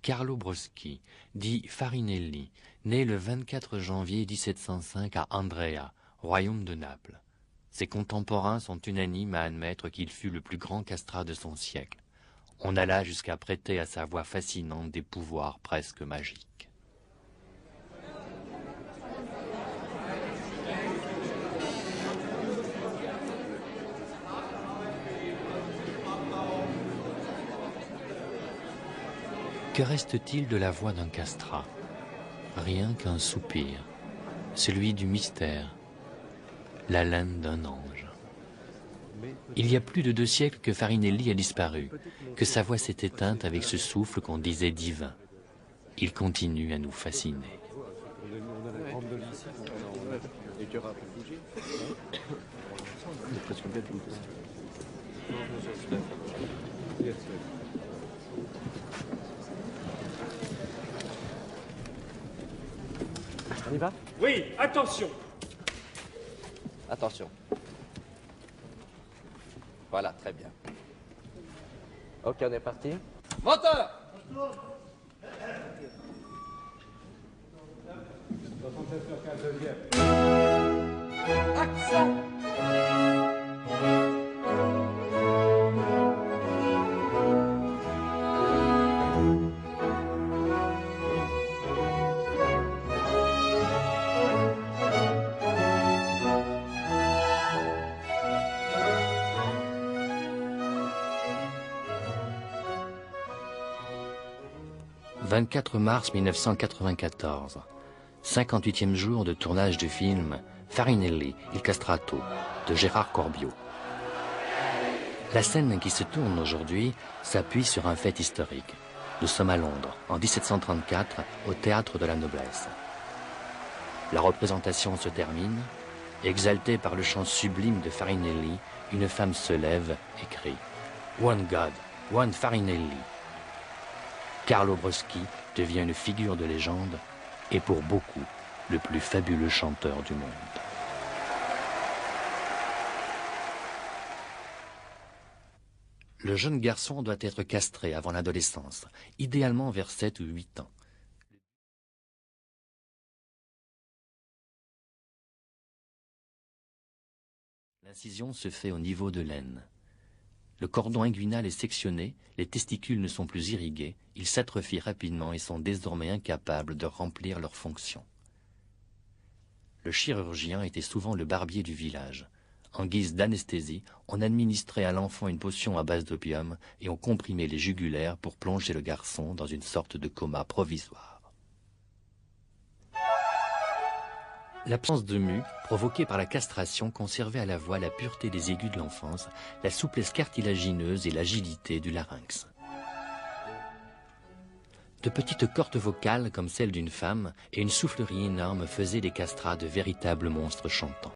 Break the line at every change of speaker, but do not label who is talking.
Carlo Broschi, dit Farinelli, né le 24 janvier 1705 à Andrea, royaume de Naples. Ses contemporains sont unanimes à admettre qu'il fut le plus grand castrat de son siècle. On alla jusqu'à prêter à sa voix fascinante des pouvoirs presque magiques. Que reste-t-il de la voix d'un castrat? Rien qu'un soupir, celui du mystère, l'haleine d'un ange. Il y a plus de 2 siècles que Farinelli a disparu, que sa voix s'est éteinte avec ce souffle qu'on disait divin. Il continue à nous fasciner.
On y va?
Oui, attention!
Attention. Voilà, très bien. Ok, on est parti. Moteur! Action!
« 24 mars 1994, 58e jour de tournage du film Farinelli, Il Castrato, de Gérard Corbiot. La scène qui se tourne aujourd'hui s'appuie sur un fait historique. Nous sommes à Londres, en 1734, au Théâtre de la Noblesse. La représentation se termine. Exaltée par le chant sublime de Farinelli, une femme se lève et crie « One God, one Farinelli ». Carlo Broschi devient une figure de légende et pour beaucoup le plus fabuleux chanteur du monde. Le jeune garçon doit être castré avant l'adolescence, idéalement vers 7 ou 8 ans. L'incision se fait au niveau de l'aine. Le cordon inguinal est sectionné, les testicules ne sont plus irrigués, ils s'atrophient rapidement et sont désormais incapables de remplir leurs fonctions. Le chirurgien était souvent le barbier du village. En guise d'anesthésie, on administrait à l'enfant une potion à base d'opium et on comprimait les jugulaires pour plonger le garçon dans une sorte de coma provisoire. L'absence de mue, provoquée par la castration, conservait à la voix la pureté des aigus de l'enfance, la souplesse cartilagineuse et l'agilité du larynx. De petites cordes vocales comme celles d'une femme et une soufflerie énorme faisaient des castrats de véritables monstres chantants.